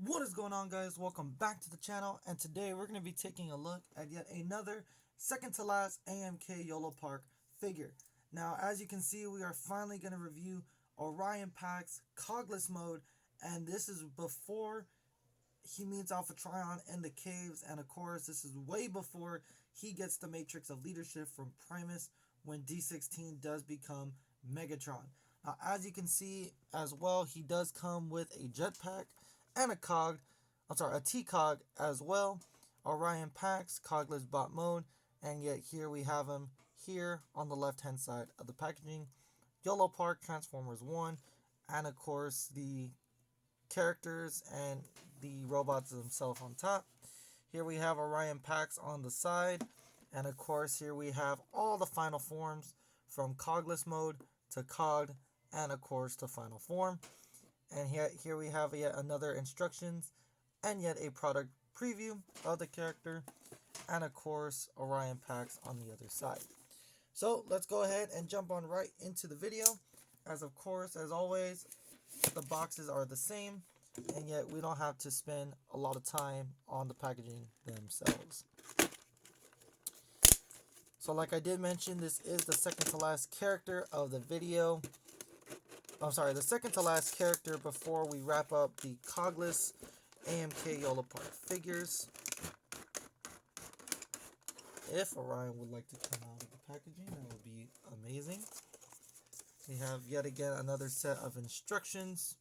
What is going on, guys? Welcome back to the channel, and today we're going to be taking a look at yet another second to last AMK Yolopark figure. Now, as you can see, we are finally going to review Orion Pack's Cog-Less mode, and this is before he meets Alpha Trion in the caves, and of course, this is way before he gets the Matrix of Leadership from Primus when D16 does become Megatron. Now, as you can see as well, he does come with a jetpack and a T-Cog as well. Orion Packs, Cog-Less bot mode, and yet here we have him here on the left hand side of the packaging. Yolopark Transformers 1, and of course the characters and the robots themselves on top. Here we have Orion Packs on the side, and of course here we have all the final forms from Cog-Less mode to Cog, and of course to final form. And here we have yet another instructions and yet a product preview of the character, and of course Orion Packs on the other side. So let's go ahead and jump on right into the video. As of course, as always, the boxes are the same, and yet we don't have to spend a lot of time on the packaging themselves. So like I did mention, this is the second to last character of the video. The second to last character before we wrap up the Cog-Less AMK Yolopark figures. If Orion would like to come out of the packaging, that would be amazing. We have yet again another set of instructions.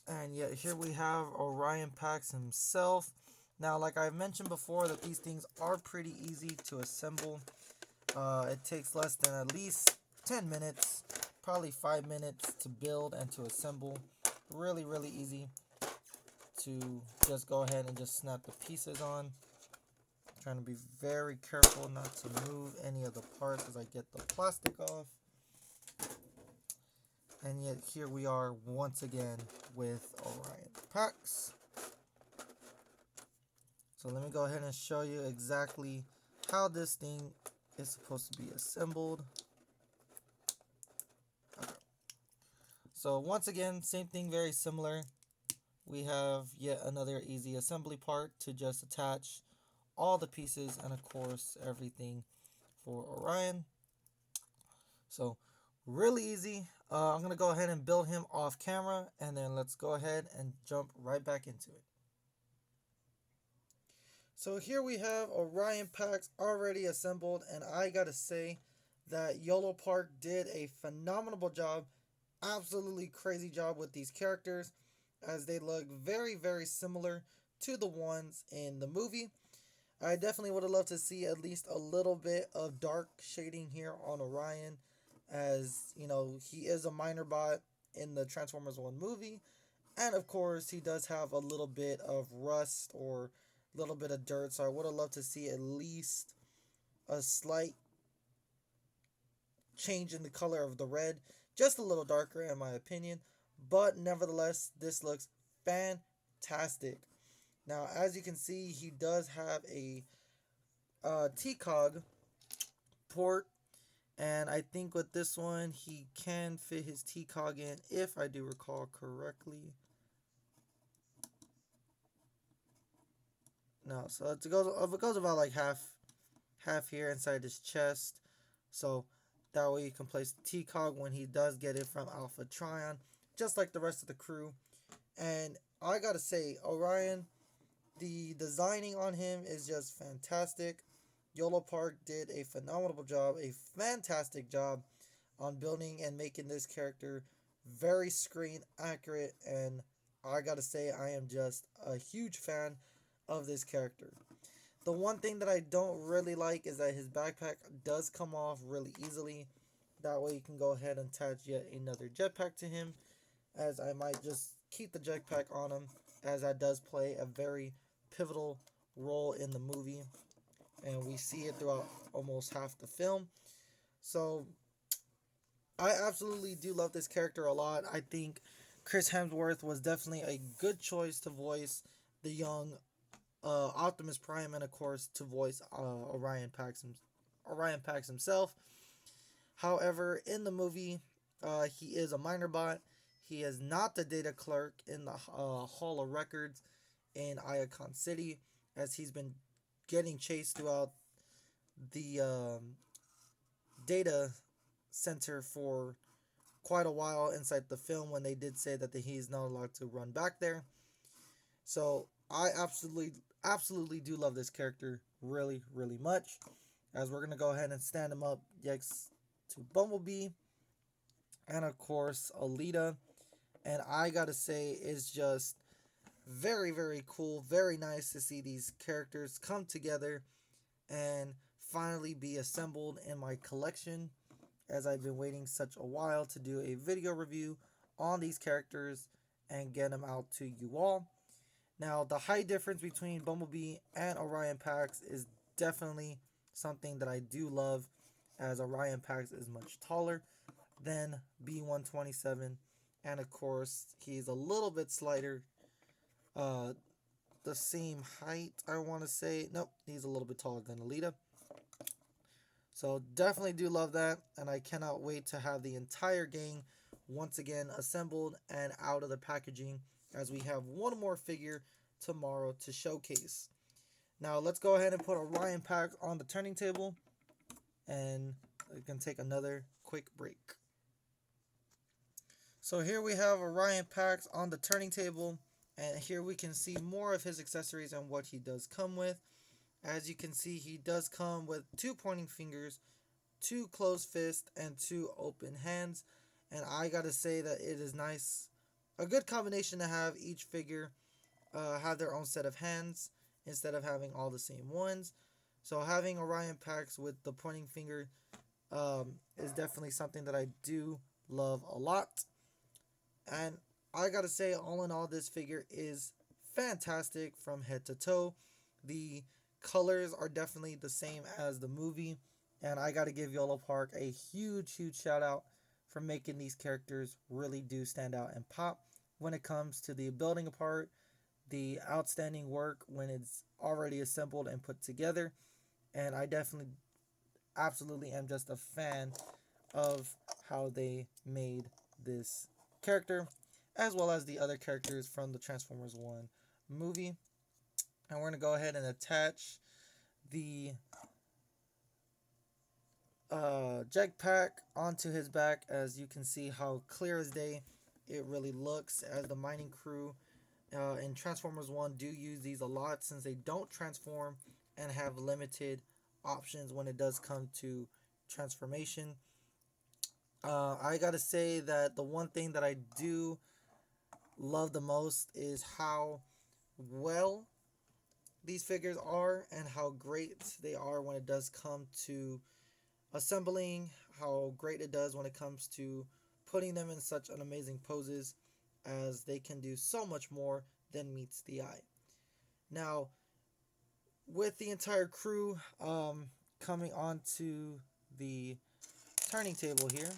And yet here we have Orion Pax himself. Now, like I've mentioned before, that these things are pretty easy to assemble. It takes less than at least 10 minutes, probably 5 minutes to build and to assemble. Really, really easy to just go ahead and just snap the pieces on. Trying to be very careful not to move any of the parts as I get the plastic off. And yet here we are once again with Orion Pax. So let me go ahead and show you exactly how this thing is supposed to be assembled. Okay. So once again, same thing, very similar. We have yet another easy assembly part to just attach all the pieces and of course everything for Orion. So really easy. I'm going to go ahead and build him off camera, and then let's go ahead and jump right back into it. So here we have Orion Packs already assembled, and I gotta say that Yolopark did a phenomenal job, absolutely crazy job with these characters, as they look very, very similar to the ones in the movie. I definitely would have loved to see at least a little bit of dark shading here on Orion, as you know, he is a minor bot in the Transformers 1 movie, and of course he does have a little bit of rust or a little bit of dirt, so I would have loved to see at least a slight change in the color of the red, just a little darker in my opinion, but nevertheless this looks fantastic. Now, as you can see, he does have a T-Cog port, and I think with this one he can fit his T-Cog in, if I do recall correctly. No, so it goes about like half here inside his chest, so that way you can place the T-Cog when he does get it from Alpha Trion, just like the rest of the crew. And I gotta say, Orion, the designing on him is just fantastic. Yolopark did a phenomenal job, a fantastic job on building and making this character very screen accurate, and I gotta say I am just a huge fan of this character. The one thing that I don't really like is that his backpack does come off really easily. That way you can go ahead and attach yet another jetpack to him, as I might just keep the jetpack on him, as that does play a very pivotal role in the movie, and we see it throughout almost half the film. So I absolutely do love this character a lot. I think Chris Hemsworth was definitely a good choice to voice the young Optimus Prime, and of course to voice Orion Pax himself. However, in the movie, he is a minor bot. He is not the data clerk in the Hall of Records in Iacon City, as he's been getting chased throughout the data center for quite a while inside the film, when they did say that he's not allowed to run back there. So I absolutely do love this character really much. As we're gonna go ahead and stand him up next to Bumblebee, and of course Alita. And I gotta say, it's just very cool, very nice to see these characters come together and finally be assembled in my collection, as I've been waiting such a while to do a video review on these characters and get them out to you all. Now, the height difference between Bumblebee and Orion Pax is definitely something that I do love, as Orion Pax is much taller than B127, and of course he's a little bit slighter, the same height, I want to say. Nope, he's a little bit taller than Alita. So definitely do love that, and I cannot wait to have the entire gang once again assembled and out of the packaging, as we have one more figure tomorrow to showcase. Now let's go ahead and put Orion Pax on the turning table, and we can take another quick break. So here we have Orion Pax on the turning table, and here we can see more of his accessories and what he does come with. As you can see, he does come with 2 pointing fingers, 2 closed fists, and 2 open hands. And I gotta say that it is nice, a good combination to have each figure have their own set of hands instead of having all the same ones. So having Orion Pax with the pointing finger is definitely something that I do love a lot. And I gotta say, all in all, this figure is fantastic from head to toe. The colors are definitely the same as the movie, and I gotta give Yolopark a huge shout out for making these characters really do stand out and pop when it comes to the building apart, the outstanding work when it's already assembled and put together. And I definitely absolutely am just a fan of how they made this character, as well as the other characters from the Transformers 1 movie. And we're going to go ahead and attach the jetpack onto his back. As you can see how clear as day it really looks, as the mining crew in Transformers 1 do use these a lot, since they don't transform and have limited options when it does come to transformation. I gotta say that the one thing that I do love the most is how well these figures are, and how great they are when it does come to assembling, how great it does when it comes to putting them in such an amazing poses, as they can do so much more than meets the eye. Now, with the entire crew coming onto the turning table here,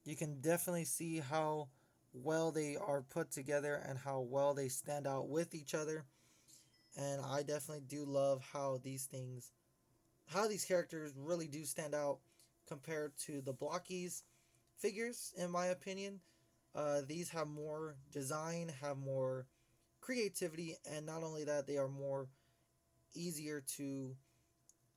you can definitely see how well they are put together and how well they stand out with each other. And I definitely do love how these characters really do stand out compared to the Blockies figures, in my opinion. These have more design, have more creativity, and not only that, they are more easier to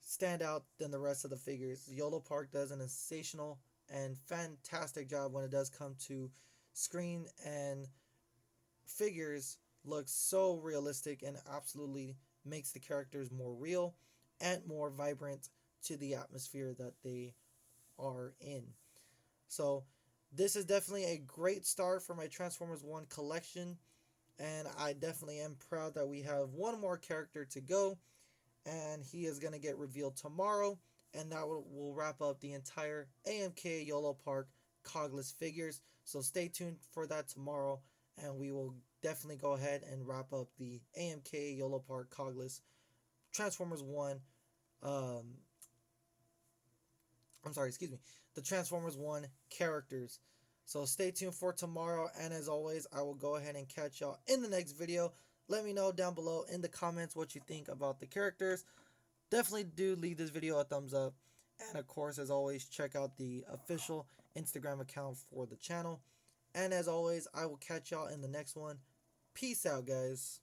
stand out than the rest of the figures. Yolopark does an sensational and fantastic job when it does come to screen, and figures look so realistic and absolutely makes the characters more real and more vibrant to the atmosphere that they are in. So this is definitely a great start for my Transformers 1 collection, and I definitely am proud that we have one more character to go, and he is going to get revealed tomorrow, and that will wrap up the entire AMK Yolopark Cog-Less figures. So stay tuned for that tomorrow, and we will definitely go ahead and wrap up the AMK Yolopark Cog-Less Transformers 1 the Transformers 1 characters. So stay tuned for tomorrow, and as always, I will go ahead and catch y'all in the next video. Let me know down below in the comments what you think about the characters. Definitely do leave this video a thumbs up, And of course, as always, check out the official Instagram account for the channel. And as always, I will catch y'all in the next one. Peace out, guys.